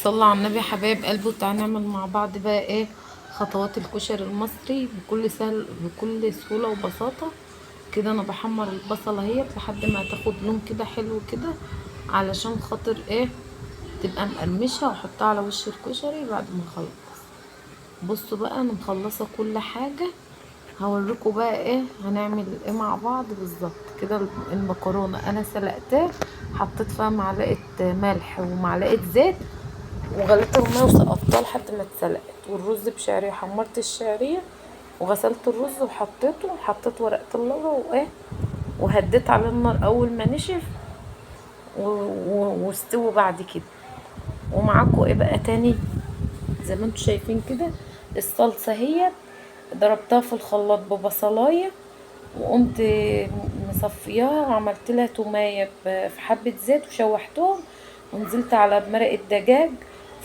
صلى على النبي حبايب قلبي، وتعالى نعمل مع بعض بقى ايه خطوات الكشري المصري بكل سهولة وبساطة. كده انا بحمر البصلة اهيت لحد ما تاخد لون كده حلو كده، علشان خاطر ايه تبقى مقرمشة، واحطها على وش الكشري بعد ما اخلص. بصوا بقى انا مخلصة كل حاجة، هوريكم بقى ايه هنعمل ايه مع بعض بالظبط. كده المكرونة انا سلقتها، حطيت فيها معلقة ملح ومعلقة زيت، وغليت الميه وسقطتها لحد ما اتسلقت. والرز بشعريه، حمرت الشعريه وغسلت الرز وحطيته، وحطيت ورقه اللورا وايه وهديت على النار اول ما نشف واستوى بعد كده. ومعاكم ايه بقى تاني زي ما انتم شايفين كده. الصلصه هي ضربتها في الخلاط ببصلايه، وقمت مصفياها وعملت لها تومية في حبة زيت وشوحتهم، ونزلت على بمرقة دجاج،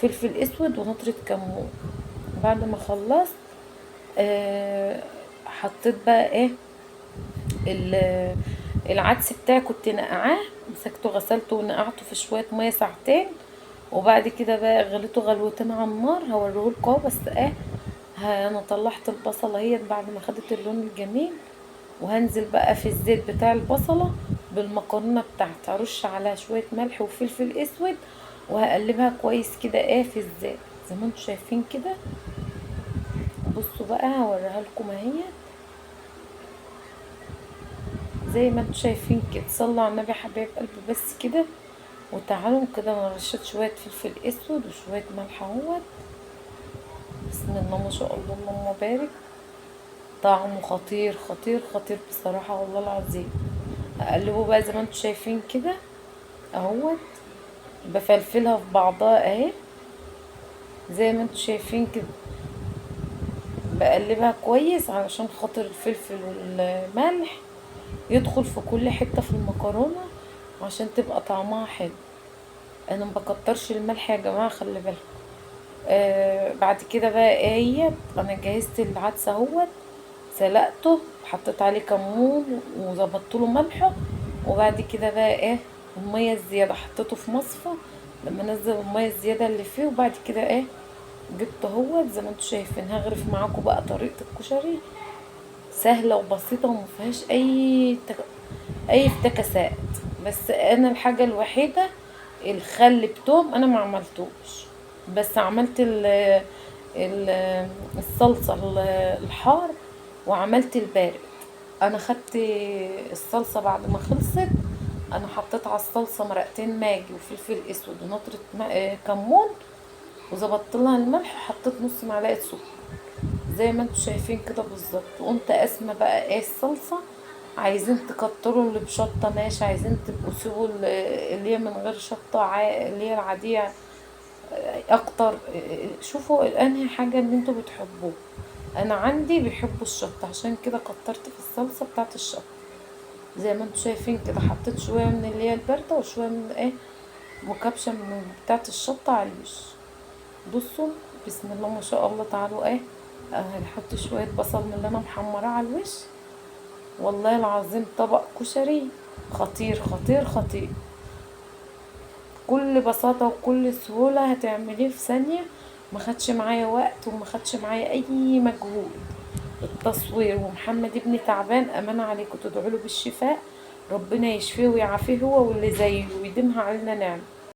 فلفل اسود ونطرة كمون. بعد ما خلصت حطيت بقى ايه العدس بتاعي، كنت نقعاه، مسكته غسلته ونقعته في شوية مية ساعتين، وبعد كده بقى غليته غلوتين على النار. هوريهولكوا بس ايه انا طلعت البصلة اهي بعد ما خدت اللون الجميل، وهنزل بقى في الزيت بتاع البصلة بالمكرونة بتاعتي، ارش عليها شوية ملح وفلفل اسود، وهقلبها كويس كده ايه في الزيت زي ما انتم شايفين كده. بصوا بقى هوريها لكم اهي زي ما انتم شايفين كده. صلوا على النبي حبايب قلبي بس كده. وتعالوا كده انا رشيت شوية فلفل اسود وشوية ملح اهوت. بسم الله ما شاء الله اللهم بارك. طعمه خطير خطير خطير بصراحة والله العظيم. هقلبه بقى زي ما انتم شايفين كده اهوت، بفلفلها في بعضها اهي زي ما انتم شايفين كده. بقلبها كويس علشان خاطر الفلفل والملح يدخل في كل حتة في المكرونة، عشان تبقى طعمها حلو. انا مبكترش الملح يا جماعة، خلي بالكم. بعد كده بقى ايه انا جهزت العدس اهوت، سلقته، حطيت عليه كمون وظبطت له ملحه. وبعد كده بقى ايه الميه الزياده حطيته في مصفى لما نزل الميه الزياده اللي فيه. وبعد كده ايه جبته اهوت زي ما انتم شايفين. هغرف معاكم بقى طريقه الكشري سهله وبسيطه وما فيهاش اي افتكاسات. بس انا الحاجه الوحيده الخل بتوم انا ما عملتوش، بس عملت ال- الصلصه الحار، وعملت البارد. انا خدت الصلصه بعد ما خلصت، انا حطيت على الصلصه مرقتين ماجي وفلفل اسود ونطره كمون، وظبطت لها الملح، وحطيت نص معلقه سكر زي ما انتم شايفين كده بالظبط. وقمت قاسمه بقى ايه الصلصه. عايزين تكتروا اللي بشطه ماشي، عايزين تبقوا سيبوا اللي هي من غير شطه اللي هي العاديه اكتر. شوفوا انهي حاجه اللي انتوا بتحبوه. انا عندي بيحبوا الشطه، عشان كده كترت في الصلصه بتاعت الشطه زي ما انتم شايفين كده. حطيت شويه من اللي هي البارده وشويه من ايه مكبشه من بتاعت الشطه على الوش. بصوا بسم الله ما شاء الله. تعالوا ايه هنحط شويه بصل من اللي انا محمراه على الوش. والله العظيم طبق كشري خطير خطير خطير. بكل بساطه وكل سهوله هتعمليه في ثانيه، ما خدش معايا وقت وما خدش معايا اي مجهود. التصوير ومحمد ابني تعبان، امانه عليكم تدعوا له بالشفاء، ربنا يشفيه ويعافيه هو واللي زيه ويديمها علينا نعمه.